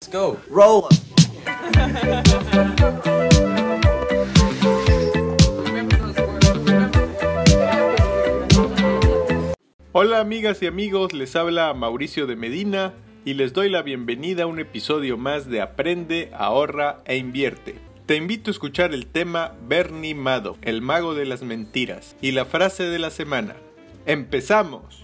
Let's go. Roll. Hola amigas y amigos, les habla Mauricio de Medina y les doy la bienvenida a un episodio más de Aprende, Ahorra e Invierte. Te invito a escuchar el tema Bernie Madoff, el mago de las mentiras, y la frase de la semana. ¡Empezamos!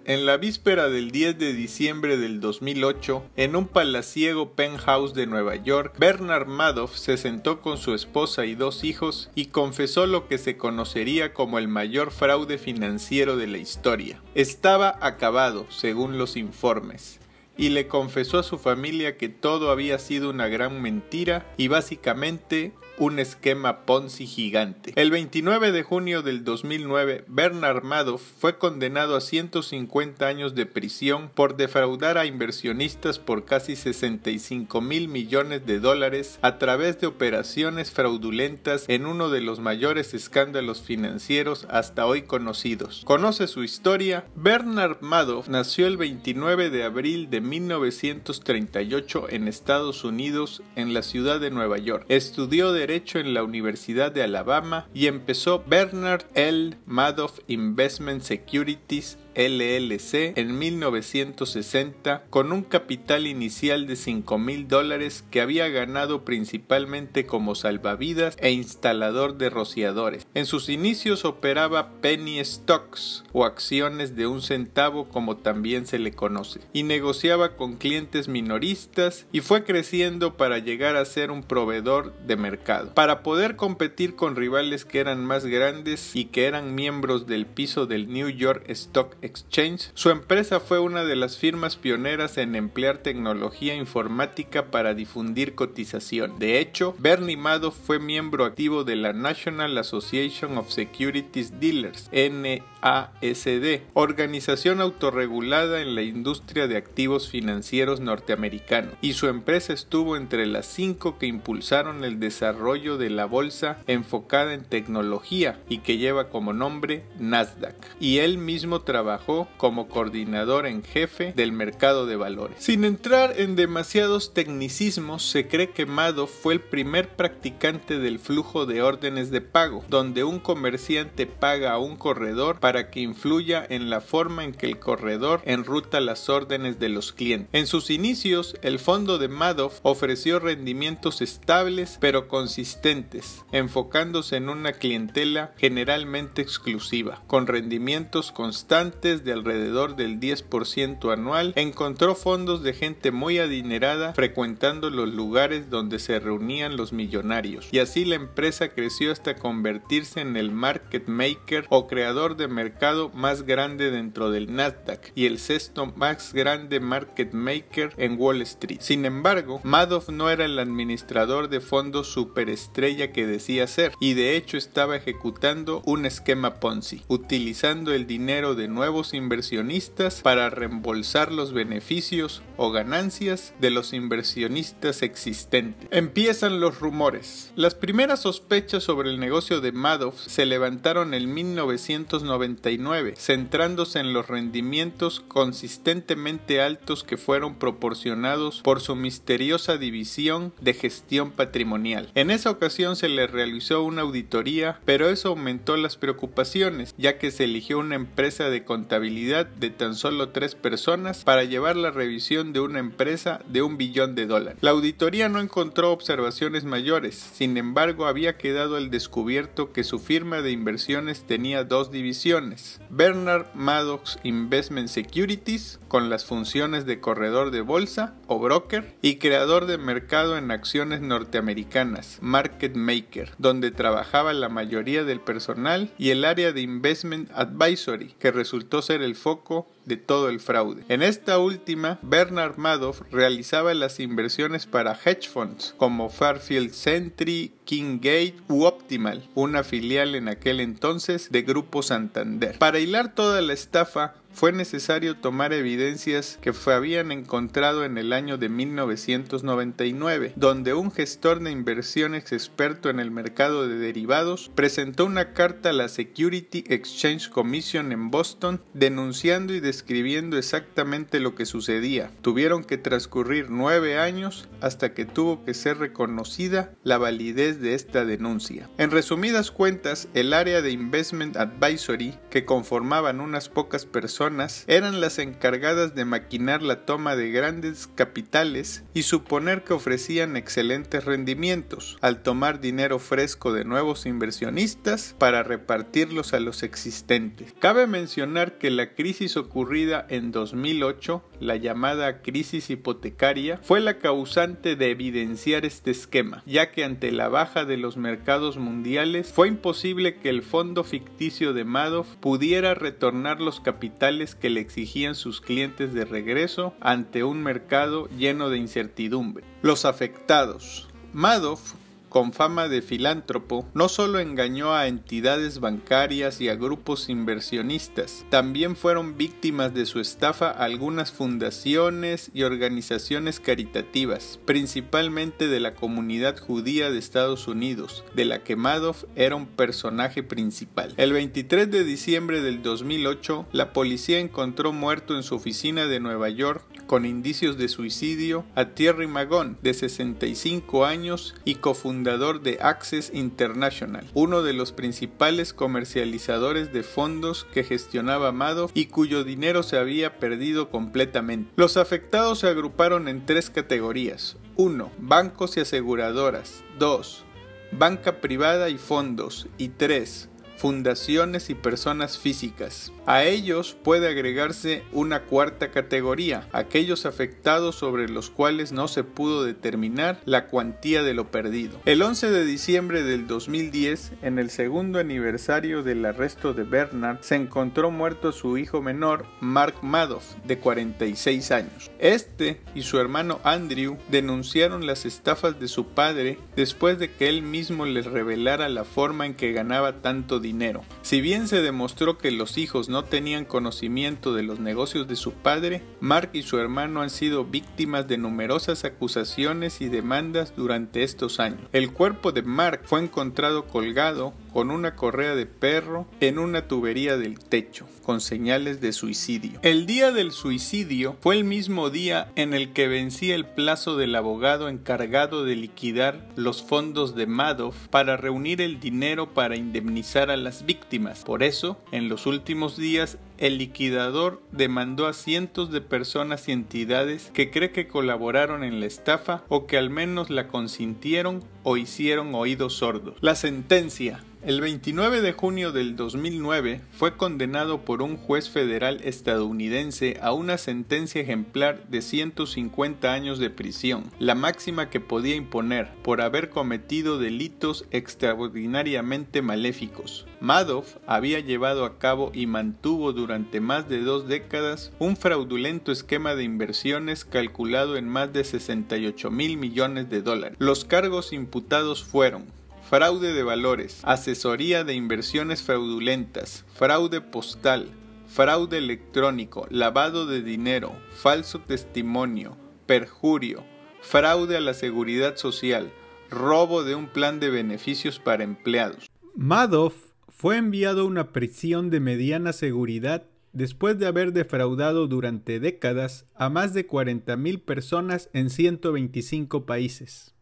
En la víspera del 10 de diciembre del 2008, en un palaciego penthouse de Nueva York, Bernard Madoff se sentó con su esposa y 2 hijos y confesó lo que se conocería como el mayor fraude financiero de la historia. Estaba acabado, según los informes, y le confesó a su familia que todo había sido una gran mentira y básicamente un esquema Ponzi gigante. El 29 de junio del 2009, Bernard Madoff fue condenado a 150 años de prisión por defraudar a inversionistas por casi $65,000 millones a través de operaciones fraudulentas en uno de los mayores escándalos financieros hasta hoy conocidos. ¿Conoce su historia? Bernard Madoff nació el 29 de abril de 1938 en Estados Unidos, en la ciudad de Nueva York. Estudió Derecho en la Universidad de Alabama y empezó Bernard L. Madoff Investment Securities LLC en 1960 con un capital inicial de $5,000 que había ganado principalmente como salvavidas e instalador de rociadores. En sus inicios operaba penny stocks o acciones de 1 centavo, como también se le conoce, y negociaba con clientes minoristas y fue creciendo para llegar a ser un proveedor de mercado. Para poder competir con rivales que eran más grandes y que eran miembros del piso del New York Stock Exchange, su empresa fue una de las firmas pioneras en emplear tecnología informática para difundir cotización. De hecho, Bernie Madoff fue miembro activo de la National Association of Securities Dealers, NASD, organización autorregulada en la industria de activos financieros norteamericano, y su empresa estuvo entre las 5 que impulsaron el desarrollo de la bolsa enfocada en tecnología y que lleva como nombre Nasdaq, y él mismo trabajó como coordinador en jefe del mercado de valores. Sin entrar en demasiados tecnicismos, se cree que Madoff fue el primer practicante del flujo de órdenes de pago, donde un comerciante paga a un corredor para que influya en la forma en que el corredor enruta las órdenes de los clientes. En sus inicios, el fondo de Madoff ofreció rendimientos estables pero consistentes, enfocándose en una clientela generalmente exclusiva, con rendimientos constantes de alrededor del 10% anual. Encontró fondos de gente muy adinerada frecuentando los lugares donde se reunían los millonarios, y así la empresa creció hasta convertirse en el market maker o creador de mercado más grande dentro del Nasdaq y el 6º más grande market maker en Wall Street. Sin embargo, Madoff no era el administrador de fondos superestrella que decía ser, y de hecho estaba ejecutando un esquema Ponzi, utilizando el dinero de nuevos inversionistas para reembolsar los beneficios o ganancias de los inversionistas existentes. Empiezan los rumores. Las primeras sospechas sobre el negocio de Madoff se levantaron en 1999, centrándose en los rendimientos consistentemente altos que fueron proporcionados por su misteriosa división de gestión patrimonial. En esa ocasión se le realizó una auditoría, pero eso aumentó las preocupaciones, ya que se eligió una empresa de contabilidad de tan solo 3 personas para llevar la revisión de una empresa de $1 billón. La auditoría no encontró observaciones mayores, sin embargo había quedado al descubierto que su firma de inversiones tenía 2 divisiones: Bernard Madoff Investment Securities, con las funciones de corredor de bolsa o broker, y creador de mercado en acciones norteamericanas, market maker, donde trabajaba la mayoría del personal, y el área de investment advisory, que resultó ser el foco de todo el fraude. En esta última, Bernard Madoff realizaba las inversiones para hedge funds como Fairfield Sentry, Kinggate u Optimal, una filial en aquel entonces de Grupo Santander. Para hilar toda la estafa, fue necesario tomar evidencias que habían encontrado en el año de 1999, donde un gestor de inversiones experto en el mercado de derivados presentó una carta a la Security Exchange Commission en Boston denunciando y describiendo exactamente lo que sucedía. Tuvieron que transcurrir 9 años hasta que tuvo que ser reconocida la validez de esta denuncia. En resumidas cuentas, el área de Investment Advisory, que conformaban unas pocas personas, eran las encargadas de maquinar la toma de grandes capitales y suponer que ofrecían excelentes rendimientos, al tomar dinero fresco de nuevos inversionistas para repartirlos a los existentes. Cabe mencionar que la crisis ocurrida en 2008, la llamada crisis hipotecaria, fue la causante de evidenciar este esquema, ya que ante la baja de los mercados mundiales fue imposible que el fondo ficticio de Madoff pudiera retornar los capitales que le exigían sus clientes de regreso ante un mercado lleno de incertidumbre. Los afectados. Madoff, con fama de filántropo, no solo engañó a entidades bancarias y a grupos inversionistas, también fueron víctimas de su estafa algunas fundaciones y organizaciones caritativas, principalmente de la comunidad judía de Estados Unidos, de la que Madoff era un personaje principal. El 23 de diciembre del 2008, la policía encontró muerto en su oficina de Nueva York, con indicios de suicidio, a Thierry Magon, de 65 años y cofundador de Access International, uno de los principales comercializadores de fondos que gestionaba Madoff y cuyo dinero se había perdido completamente. Los afectados se agruparon en 3 categorías. 1. Bancos y aseguradoras. 2. Banca privada y fondos. Y 3. Fundaciones y personas físicas. A ellos puede agregarse una 4ª categoría, aquellos afectados sobre los cuales no se pudo determinar la cuantía de lo perdido. El 11 de diciembre del 2010, en el segundo aniversario del arresto de Bernard, se encontró muerto su hijo menor, Mark Madoff, de 46 años. Este y su hermano Andrew denunciaron las estafas de su padre después de que él mismo les revelara la forma en que ganaba tanto dinero. Si bien se demostró que los hijos no tenían conocimiento de los negocios de su padre, Mark y su hermano han sido víctimas de numerosas acusaciones y demandas durante estos años. El cuerpo de Mark fue encontrado colgado con una correa de perro en una tubería del techo, con señales de suicidio. El día del suicidio fue el mismo día en el que vencía el plazo del abogado encargado de liquidar los fondos de Madoff para reunir el dinero para indemnizar a las víctimas. Por eso, en los últimos días, el liquidador demandó a cientos de personas y entidades que cree que colaboraron en la estafa o que al menos la consintieron o hicieron oídos sordos. La sentencia. El 29 de junio del 2009 fue condenado por un juez federal estadounidense a una sentencia ejemplar de 150 años de prisión, la máxima que podía imponer por haber cometido delitos extraordinariamente maléficos. Madoff había llevado a cabo y mantuvo durante más de 2 décadas un fraudulento esquema de inversiones calculado en más de 68,000 millones de dólares. Los cargos imputados fueron fraude de valores, asesoría de inversiones fraudulentas, fraude postal, fraude electrónico, lavado de dinero, falso testimonio, perjurio, fraude a la seguridad social, robo de un plan de beneficios para empleados. Madoff fue enviado a una prisión de mediana seguridad después de haber defraudado durante décadas a más de 40,000 personas en 125 países.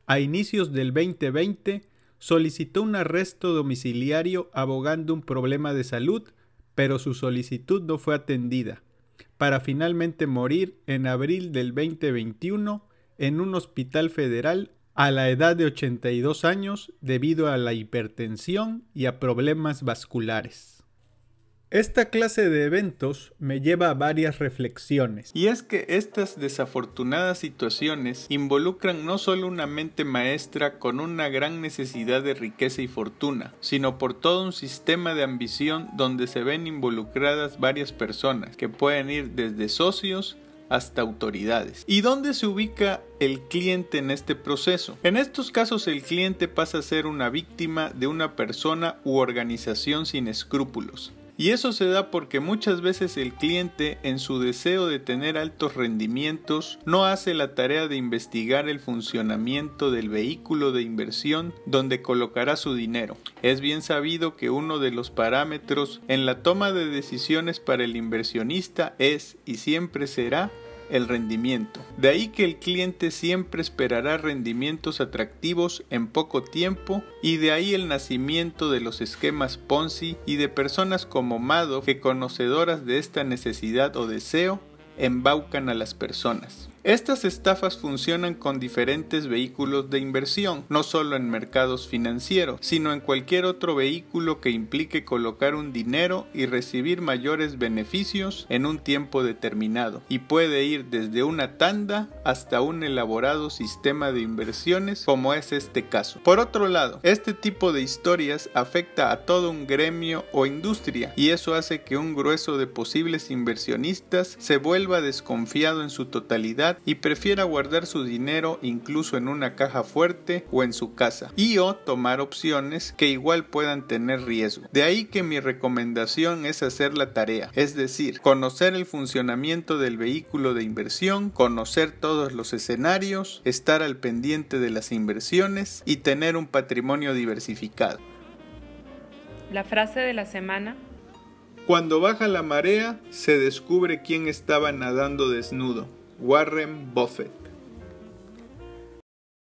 A inicios del 2020, solicitó un arresto domiciliario abogando un problema de salud, pero su solicitud no fue atendida, para finalmente morir en abril del 2021 en un hospital federal a la edad de 82 años debido a la hipertensión y a problemas vasculares. Esta clase de eventos me lleva a varias reflexiones, y es que estas desafortunadas situaciones involucran no solo una mente maestra con una gran necesidad de riqueza y fortuna, sino por todo un sistema de ambición donde se ven involucradas varias personas, que pueden ir desde socios hasta autoridades. ¿Y dónde se ubica el cliente en este proceso? En estos casos el cliente pasa a ser una víctima de una persona u organización sin escrúpulos. Y eso se da porque muchas veces el cliente, en su deseo de tener altos rendimientos, no hace la tarea de investigar el funcionamiento del vehículo de inversión donde colocará su dinero. Es bien sabido que uno de los parámetros en la toma de decisiones para el inversionista es y siempre será el rendimiento. De ahí que el cliente siempre esperará rendimientos atractivos en poco tiempo, y de ahí el nacimiento de los esquemas Ponzi y de personas como Madoff que, conocedoras de esta necesidad o deseo, embaucan a las personas. Estas estafas funcionan con diferentes vehículos de inversión, no solo en mercados financieros, sino en cualquier otro vehículo que implique colocar un dinero y recibir mayores beneficios en un tiempo determinado, y puede ir desde una tanda hasta un elaborado sistema de inversiones, como es este caso. Por otro lado, este tipo de historias afecta a todo un gremio o industria, y eso hace que un grueso de posibles inversionistas se vuelva desconfiado en su totalidad y prefiera guardar su dinero incluso en una caja fuerte o en su casa, y o tomar opciones que igual puedan tener riesgo. De ahí que mi recomendación es hacer la tarea, es decir, conocer el funcionamiento del vehículo de inversión, conocer todos los escenarios, estar al pendiente de las inversiones y tener un patrimonio diversificado. La frase de la semana: cuando baja la marea, se descubre quién estaba nadando desnudo. Warren Buffett.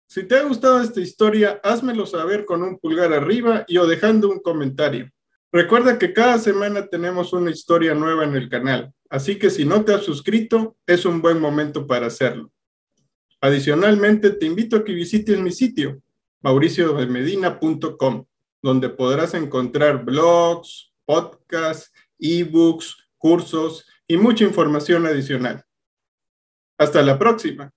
Si te ha gustado esta historia, házmelo saber con un pulgar arriba y o dejando un comentario. Recuerda que cada semana tenemos una historia nueva en el canal, así que si no te has suscrito, es un buen momento para hacerlo. Adicionalmente, te invito a que visites mi sitio, mauriciodemedina.com, donde podrás encontrar blogs, podcasts, ebooks, cursos y mucha información adicional. Hasta la próxima.